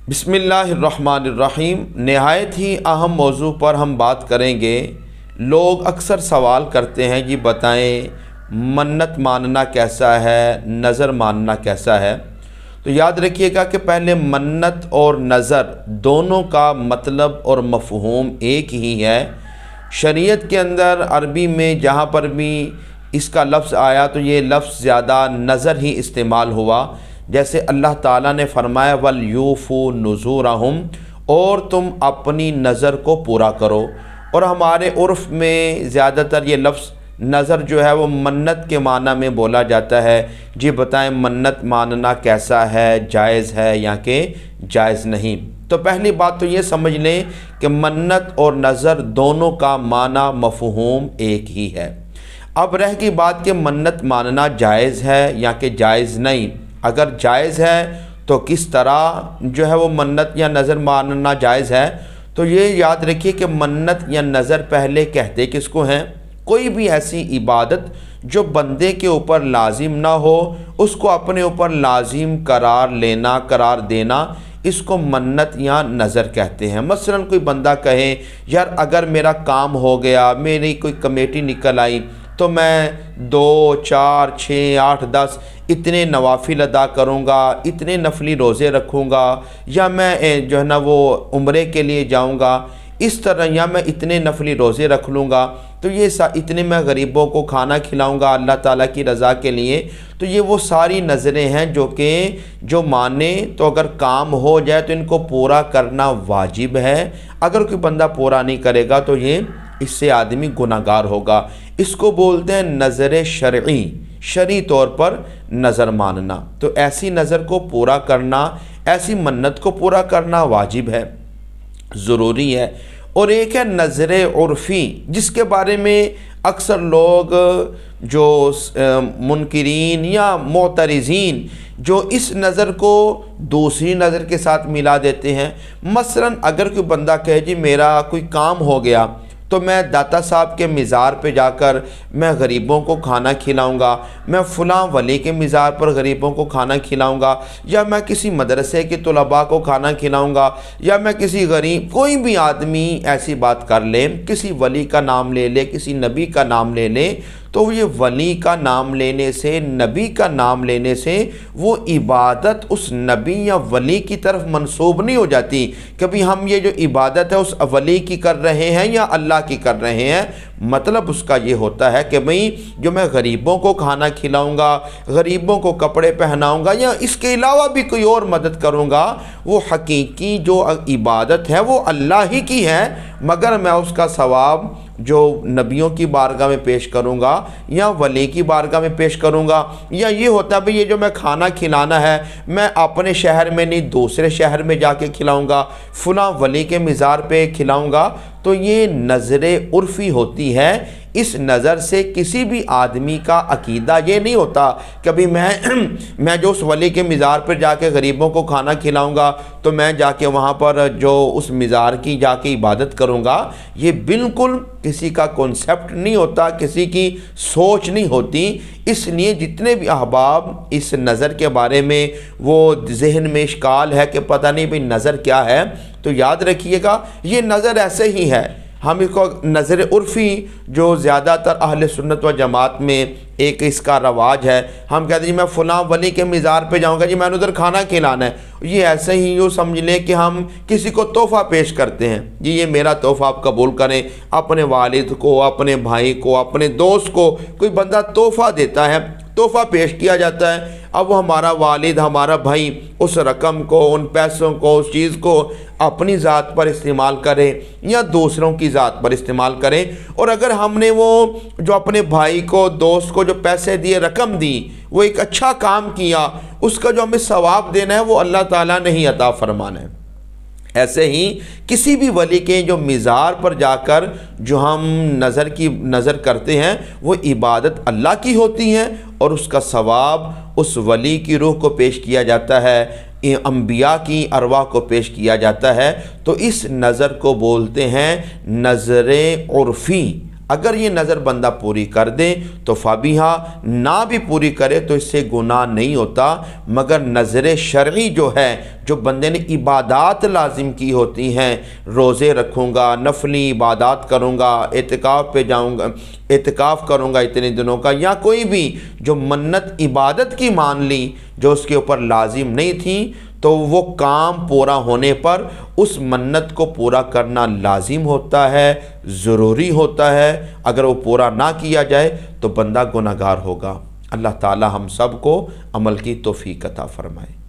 बिस्मिल्लाहिर्रहमानिर्रहीम। नहायत ही अहम मौजू पर हम बात करेंगे। लोग अक्सर सवाल करते हैं जी बताएं मन्नत मानना कैसा है, नज़र मानना कैसा है। तो याद रखिएगा कि पहले मन्नत और नज़र दोनों का मतलब और मफ़हूम एक ही है। शरीयत के अंदर अरबी में जहाँ पर भी इसका लफ्ज़ आया तो ये लफ्ज़ ज़्यादा नज़र ही इस्तेमाल हुआ। जैसे अल्लाह ताला ने फरमाया वल यूफ़ू नुज़ूरहुम, और तुम अपनी नज़र को पूरा करो। और हमारे उर्फ़ में ज़्यादातर ये लफ्ज़ नज़र जो है वो मन्नत के माना में बोला जाता है। जी बताएं मन्नत मानना कैसा है, जायज़ है या कि जायज़ नहीं। तो पहली बात तो ये समझ लें कि मन्नत और नज़र दोनों का माना मफ़हूम एक ही है। अब रह की बात कि मन्नत मानना जायज़ है या कि जायज़ नहीं। अगर जायज़ है तो किस तरह जो है वो मन्नत या नज़र मानना जायज़ है। तो ये याद रखिए कि मन्नत या नज़र पहले कहते किसको हैं? कोई भी ऐसी इबादत जो बंदे के ऊपर लाजिम ना हो उसको अपने ऊपर लाजिम करार लेना, करार देना, इसको मन्नत या नज़र कहते हैं। मसलन कोई बंदा कहे यार अगर मेरा काम हो गया, मेरी कोई कमेटी निकल आई तो मैं 2, 4, 6, 8, 10 इतने नवाफिल अदा करूँगा, इतने नफली रोज़े रखूँगा, या मैं जो है ना वो उम्रे के लिए जाऊँगा इस तरह, या मैं इतने नफली रोज़े रख लूँगा, तो ये इतने मैं गरीबों को खाना खिलाऊँगा अल्लाह ताला की रज़ा के लिए। तो ये वो सारी नज़रें हैं जो माने तो अगर काम हो जाए तो इनको पूरा करना वाजिब है। अगर कोई बंदा पूरा नहीं करेगा तो ये इससे आदमी गुनाहगार होगा। इसको बोलते हैं नज़र शरई, शरई तौर पर नज़र मानना। तो ऐसी नज़र को पूरा करना, ऐसी मन्नत को पूरा करना वाजिब है, ज़रूरी है। और एक है नज़र उर्फ़ी, जिसके बारे में अक्सर लोग जो मुनकिरीन या मोतरिज़ीन जो इस नज़र को दूसरी नज़र के साथ मिला देते हैं। मसलन अगर कोई बंदा कहे जी मेरा कोई काम हो गया तो मैं दाता साहब के मज़ार पे जाकर मैं गरीबों को खाना खिलाऊंगा, मैं फ़लाँ वली के मज़ार पर गरीबों को खाना खिलाऊंगा, या मैं किसी मदरसे के तलबा को खाना खिलाऊंगा, या मैं किसी गरीब, कोई भी आदमी ऐसी बात कर ले, किसी वली का नाम ले ले, किसी नबी का नाम ले ले, तो ये वली का नाम लेने से, नबी का नाम लेने से वो इबादत उस नबी या वली की तरफ मंसूब नहीं हो जाती। कभी हम ये जो इबादत है उस वली की कर रहे हैं या अल्लाह की कर रहे हैं। मतलब उसका ये होता है कि भाई जो मैं गरीबों को खाना खिलाऊंगा, गरीबों को कपड़े पहनाऊंगा, या इसके अलावा भी कोई और मदद करूंगा, वो हकीकी जो इबादत है वो अल्लाह ही की है, मगर मैं उसका सवाब जो नबियों की बारगाह में पेश करूंगा या वली की बारगाह में पेश करूंगा। या ये होता है भाई ये जो मैं खाना खिलाना है मैं अपने शहर में नहीं दूसरे शहर में जाके खिलाऊंगा, फलां वली के मज़ार पे खिलाऊंगा। तो ये नज़र उर्फ़ी होती है। इस नज़र से किसी भी आदमी का अकीदा ये नहीं होता कभी मैं जो उस वली के मज़ार पर जाके गरीबों को खाना खिलाऊंगा तो मैं जाके वहाँ पर जो उस मज़ार की जाके इबादत करूँगा। ये बिल्कुल किसी का कॉन्सेप्ट नहीं होता, किसी की सोच नहीं होती। इसलिए जितने भी अहबाब इस नज़र के बारे में वो जहन में इश्काल है कि पता नहीं भाई नज़र क्या है, तो याद रखिएगा ये नज़र ऐसे ही है। हम इसको नज़र उर्फ़ी जो ज़्यादातर अहले सुन्नत व जमात में एक इसका रवाज है, हम कहते हैं जी मैं फ़लाँ वली के मज़ार पे जाऊँगा, जी मैंने उधर खाना खिलाना है। ये ऐसे ही यूँ समझ लें कि हम किसी को तोहफ़ा पेश करते हैं, जी ये मेरा तोहफ़ा आप कबूल करें। अपने वालिद को, अपने भाई को, अपने दोस्त को कोई बंदा तोहफ़ा देता है, तोहफ़ा पेश किया जाता है। अब वो हमारा वालिद, हमारा भाई उस रकम को, उन पैसों को, उस चीज़ को अपनी ज़ात पर इस्तेमाल करें या दूसरों की ज़ात पर इस्तेमाल करें। और अगर हमने वो जो अपने भाई को, दोस्त को जो पैसे दिए, रकम दी, वो एक अच्छा काम किया, उसका जो हमें सवाब देना है वो अल्लाह ताला ने ही अता फरमाना है। ऐसे ही किसी भी वली के जो मज़ार पर जाकर जो हम नज़र करते हैं वो इबादत अल्लाह की होती है और उसका सवाब उस वली की रूह को पेश किया जाता है, अंबिया की अरवाह को पेश किया जाता है। तो इस नज़र को बोलते हैं नज़र उर्फ़ी। اگر یہ نظر بندہ پوری کر دے تو فابیہا، نہ بھی پوری کرے تو اس سے گناہ نہیں ہوتا، مگر نظر شرعی جو ہے، جو بندے نے عبادات لازم کی ہوتی ہیں، روزے رکھوں گا، نفلی عبادات کروں گا، اعتکاف پہ جاؤں گا، اعتکاف کروں گا اتنے دنوں کا، یا کوئی بھی جو منت عبادت کی مان لی جو اس کے اوپر لازم نہیں تھی، تو وہ کام پورا ہونے پر اس منت کو پورا کرنا لازم ہوتا ہے، ضروری ہوتا ہے۔ اگر وہ پورا نہ کیا جائے تو بندہ گناہگار ہوگا۔ اللہ تعالی ہم سب کو عمل کی توفیق عطا فرمائے۔